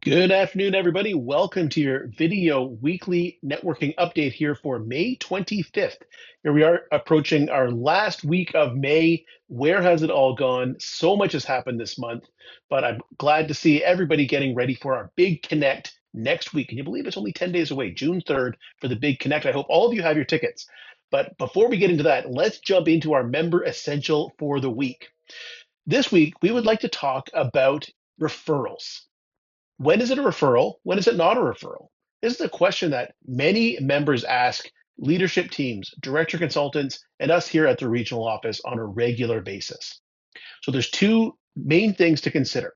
Good afternoon, everybody. Welcome to your video weekly networking update here for May 25th. Here we are approaching our last week of May. Where has it all gone? So much has happened this month, but I'm glad to see everybody getting ready for our big connect next week. Can you believe it's only 10 days away, June 3rd, for the big connect? I hope all of you have your tickets. But before we get into that, let's jump into our member essential for the week. This week, we would like to talk about referrals. When is it a referral? When is it not a referral? This is a question that many members ask leadership teams, director consultants, and us here at the regional office on a regular basis. So there's two main things to consider.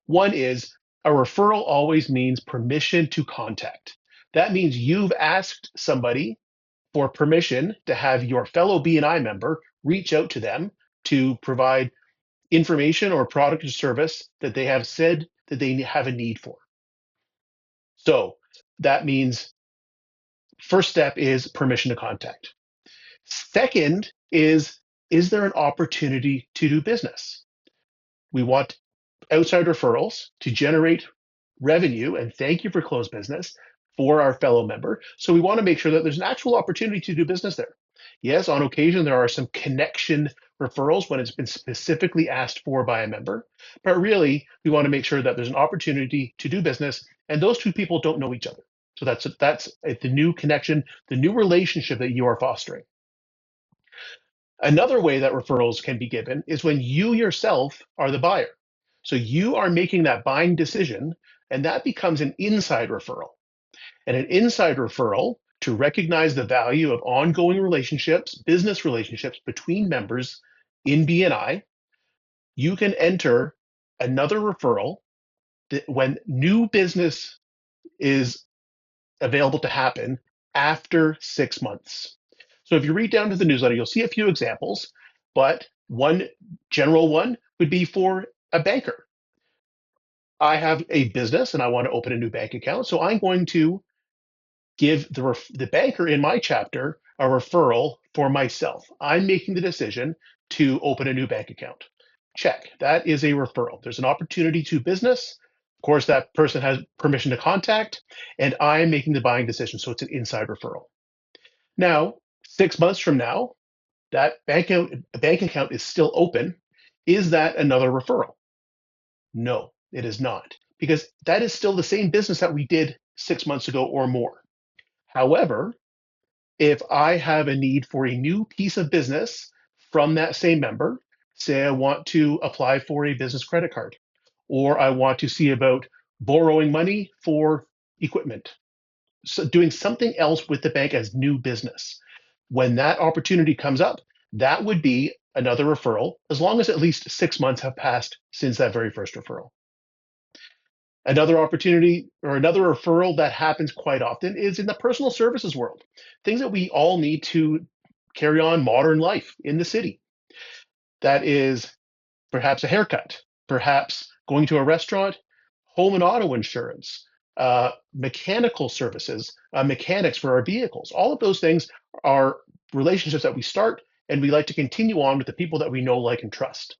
One is a referral always means permission to contact. That means you've asked somebody for permission to have your fellow BNI member reach out to them to provide information or product or service that they have said that they have a need for. So that means first step is permission to contact. Second is there an opportunity to do business? We want outside referrals to generate revenue and thank you for closed business for our fellow member. So we want to make sure that there's an actual opportunity to do business there. Yes, on occasion, there are some connection referrals when it's been specifically asked for by a member, but really we want to make sure that there's an opportunity to do business and those two people don't know each other. So that's the new connection, the new relationship that you are fostering. Another way that referrals can be given is when you yourself are the buyer. So you are making that buying decision, and that becomes an inside referral. And an inside referral to recognize the value of ongoing relationships, business relationships between members in BNI, you can enter another referral that when new business is available to happen after 6 months. So if you read down to the newsletter, you'll see a few examples, but one general one would be for a banker. I have a business and I want to open a new bank account, so I'm going to give the banker in my chapter a referral for myself. I'm making the decision to open a new bank account. Check. That is a referral. There's an opportunity to business. Of course, that person has permission to contact, and I'm making the buying decision. So it's an inside referral. Now, 6 months from now, that bank account is still open. Is that another referral? No, it is not, because that is still the same business that we did 6 months ago or more. However, if I have a need for a new piece of business from that same member, say I want to apply for a business credit card, or I want to see about borrowing money for equipment, so doing something else with the bank as new business. When that opportunity comes up, that would be another referral, as long as at least 6 months have passed since that very first referral. Another opportunity or another referral that happens quite often is in the personal services world, things that we all need to carry on modern life in the city. That is perhaps a haircut, perhaps going to a restaurant, home and auto insurance, mechanical services, mechanics for our vehicles. All of those things are relationships that we start and we like to continue on with the people that we know, like, and trust.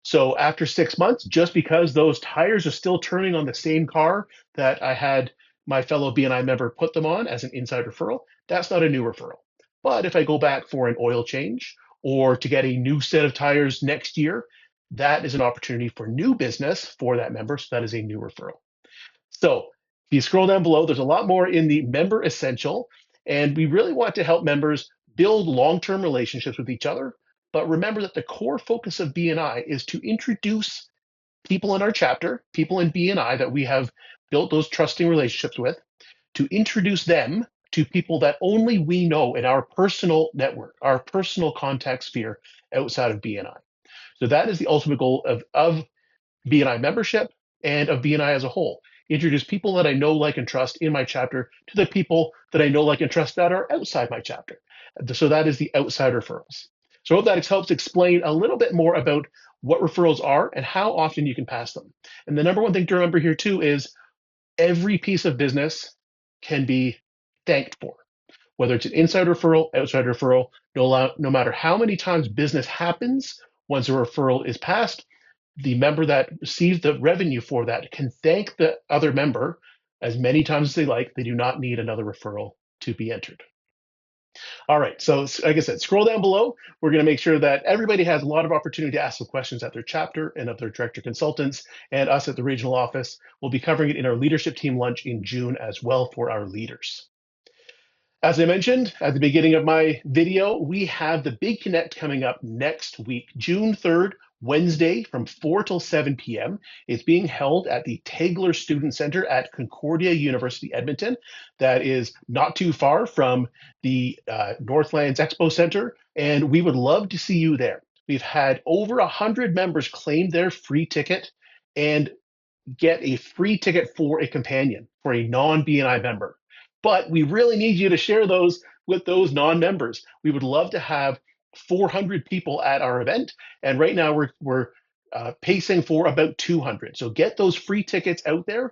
So after 6 months, just because those tires are still turning on the same car that I had my fellow BNI member put them on as an inside referral, that's not a new referral. But if I go back for an oil change or to get a new set of tires next year, that is an opportunity for new business for that member. So that is a new referral. So if you scroll down below, there's a lot more in the member essential. And we really want to help members build long-term relationships with each other. But remember that the core focus of BNI is to introduce people in our chapter, people in BNI that we have built those trusting relationships with, to introduce them to people that only we know in our personal network, our personal contact sphere outside of BNI. So that is the ultimate goal of BNI membership and of BNI as a whole. Introduce people that I know, like, and trust in my chapter to the people that I know, like, and trust that are outside my chapter. So that is the outside referrals. So I hope that helps explain a little bit more about what referrals are and how often you can pass them. And the number one thing to remember here too is every piece of business can be thanked for, whether it's an inside referral, outside referral, no matter how many times business happens once a referral is passed, the member that receives the revenue for that can thank the other member as many times as they like. They do not need another referral to be entered. All right, so like I said, scroll down below. We're going to make sure that everybody has a lot of opportunity to ask some questions at their chapter and of their director consultants, and us at the regional office. We'll be covering it in our leadership team lunch in June as well for our leaders. As I mentioned at the beginning of my video, we have the Big Connect coming up next week, June 3rd, Wednesday from 4 till 7 p.m. It's being held at the Tegler Student Center at Concordia University, Edmonton. That is not too far from the Northlands Expo Center, and we would love to see you there. We've had over 100 members claim their free ticket and get a free ticket for a companion, for a non-BNI member. But we really need you to share those with those non-members. We would love to have 400 people at our event, and right now we're pacing for about 200. So get those free tickets out there.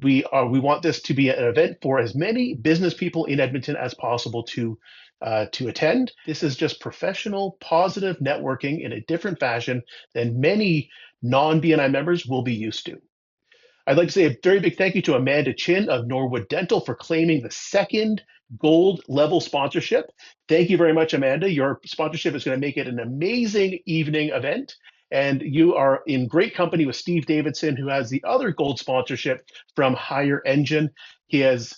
We want this to be an event for as many business people in Edmonton as possible to attend. This is just professional, positive networking in a different fashion than many non-BNI members will be used to. I'd like to say a very big thank you to Amanda Chin of Norwood Dental for claiming the second gold level sponsorship. Thank you very much, Amanda. Your sponsorship is going to make it an amazing evening event. And you are in great company with Steve Davidson, who has the other gold sponsorship from Higher Engine. He has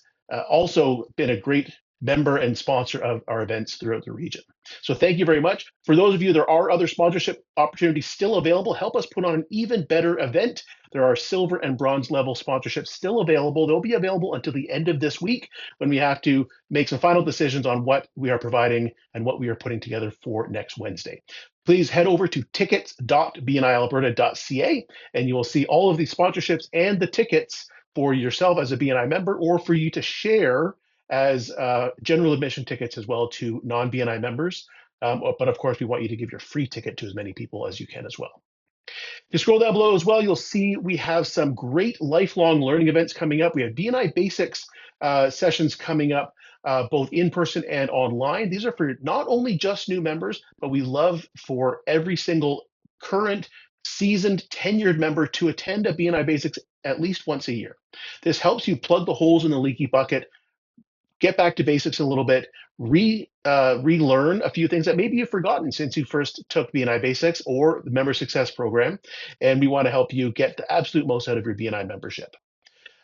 also been a great member and sponsor of our events throughout the region. So thank you very much. For those of you, there are other sponsorship opportunities still available. Help us put on an even better event. There are silver and bronze level sponsorships still available. They'll be available until the end of this week when we have to make some final decisions on what we are providing and what we are putting together for next Wednesday. Please head over to tickets.bnialberta.ca and you will see all of the sponsorships and the tickets for yourself as a BNI member, or for you to share as general admission tickets as well to non-BNI members. But of course, we want you to give your free ticket to as many people as you can as well. If you scroll down below as well, you'll see we have some great lifelong learning events coming up. We have BNI Basics sessions coming up, both in person and online. These are for not only just new members, but we love for every single current, seasoned, tenured member to attend a BNI Basics at least once a year. This helps you plug the holes in the leaky bucket, get back to basics a little bit, relearn a few things that maybe you've forgotten since you first took BNI Basics or the Member Success Program, and we want to help you get the absolute most out of your BNI membership.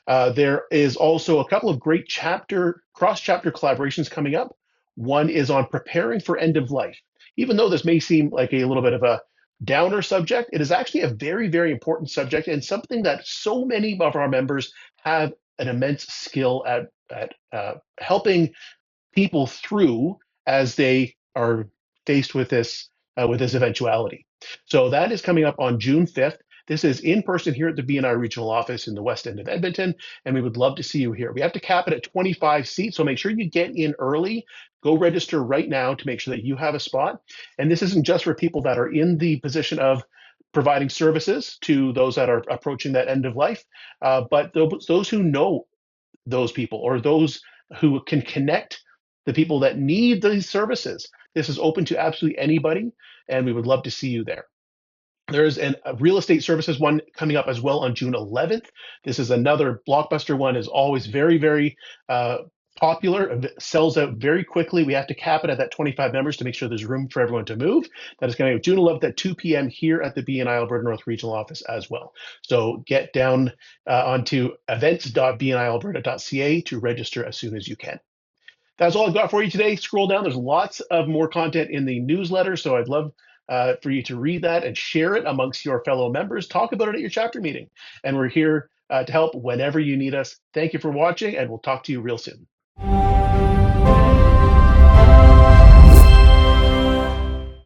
There is also a couple of great cross-chapter collaborations coming up. One is on preparing for end of life. Even though this may seem like a little bit of a downer subject, it is actually a very, very important subject and something that so many of our members have an immense skill at helping people through as they are faced with this eventuality. So that is coming up on June 5th. This is in person here at the BNI regional office in the west end of Edmonton, and we would love to see you here. We have to cap it at 25 seats, so make sure you get in early. Go register right now to make sure that you have a spot. And this isn't just for people that are in the position of providing services to those that are approaching that end of life, but those who know those people or those who can connect the people that need these services. This is open to absolutely anybody, and we would love to see you there. There's a real estate services one coming up as well on June 11th. This is another blockbuster one, is always very, very popular. It sells out very quickly. We have to cap it at that 25 members to make sure there's room for everyone to move. That is going to be June 11th at 2 p.m. here at the BNI Alberta North Regional Office as well. So get down onto events.bnialberta.ca to register as soon as you can. That's all I've got for you today. Scroll down. There's lots of more content in the newsletter, so I'd love for you to read that and share it amongst your fellow members. Talk about it at your chapter meeting. And we're here to help whenever you need us. Thank you for watching, and we'll talk to you real soon.